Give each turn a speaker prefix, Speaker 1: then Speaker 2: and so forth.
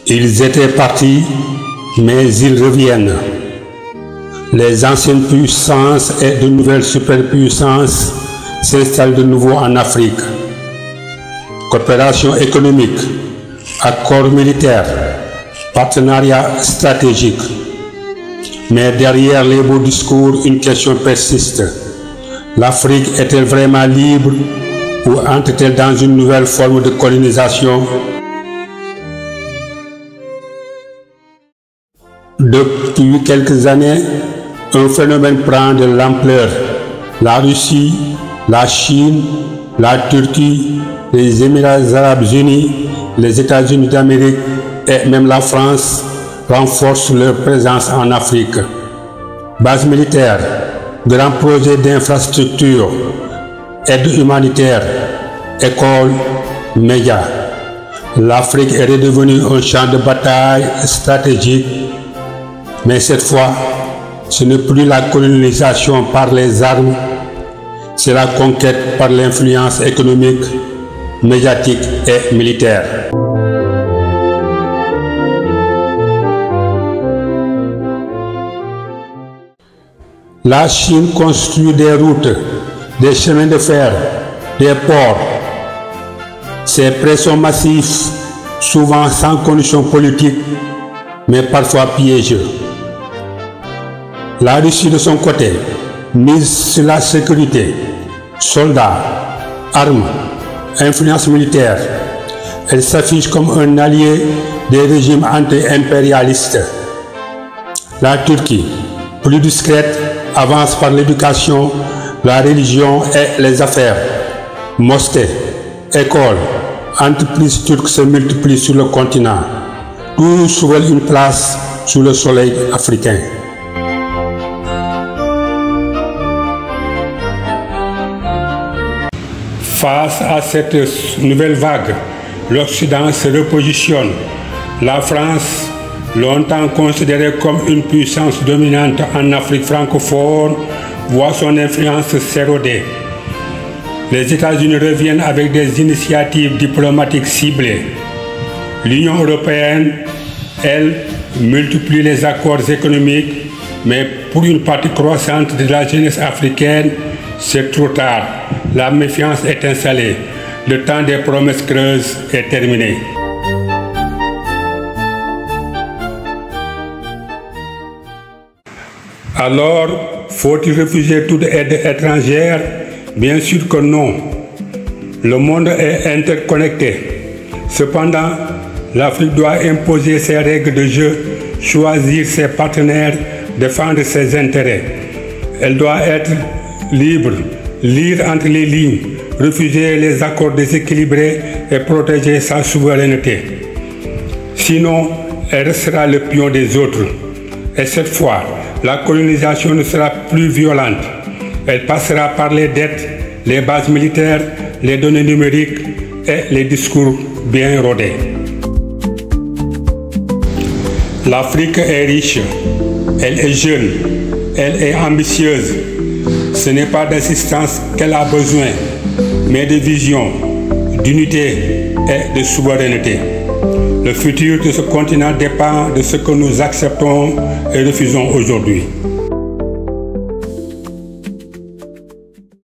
Speaker 1: Ils étaient partis, mais ils reviennent. Les anciennes puissances et de nouvelles superpuissances s'installent de nouveau en Afrique. Coopération économique, accords militaires, partenariats stratégiques. Mais derrière les beaux discours, une question persiste. L'Afrique est-elle vraiment libre ou entre-t-elle dans une nouvelle forme de colonisation? Depuis quelques années, un phénomène prend de l'ampleur. La Russie, la Chine, la Turquie, les Émirats arabes unis, les États-Unis d'Amérique et même la France renforcent leur présence en Afrique. Bases militaires, grands projets d'infrastructures, aide humanitaire, écoles, médias. L'Afrique est redevenue un champ de bataille stratégique. Mais cette fois, ce n'est plus la colonisation par les armes, c'est la conquête par l'influence économique, médiatique et militaire. La Chine construit des routes, des chemins de fer, des ports. Ces prêts sont massifs, souvent sans conditions politiques, mais parfois piégeux. La Russie, de son côté, mise sur la sécurité, soldats, armes, influence militaire. Elle s'affiche comme un allié des régimes anti-impérialistes. La Turquie, plus discrète, avance par l'éducation, la religion et les affaires. Mosquées, écoles, entreprises turques se multiplient sur le continent. Tous veulent une place sous le soleil africain. Face à cette nouvelle vague, l'Occident se repositionne. La France, longtemps considérée comme une puissance dominante en Afrique francophone, voit son influence s'éroder. Les États-Unis reviennent avec des initiatives diplomatiques ciblées. L'Union européenne, elle, multiplie les accords économiques, mais pour une partie croissante de la jeunesse africaine, c'est trop tard. La méfiance est installée. Le temps des promesses creuses est terminé. Alors, faut-il refuser toute aide étrangère? Bien sûr que non. Le monde est interconnecté. Cependant, l'Afrique doit imposer ses règles de jeu, choisir ses partenaires, défendre ses intérêts. Elle doit être libre, lire entre les lignes, refuser les accords déséquilibrés et protéger sa souveraineté. Sinon, elle restera le pion des autres. Et cette fois, la colonisation ne sera plus violente. Elle passera par les dettes, les bases militaires, les données numériques et les discours bien rodés. L'Afrique est riche, elle est jeune, elle est ambitieuse. Ce n'est pas d'assistance qu'elle a besoin, mais de vision, d'unité et de souveraineté. Le futur de ce continent dépend de ce que nous acceptons et refusons aujourd'hui.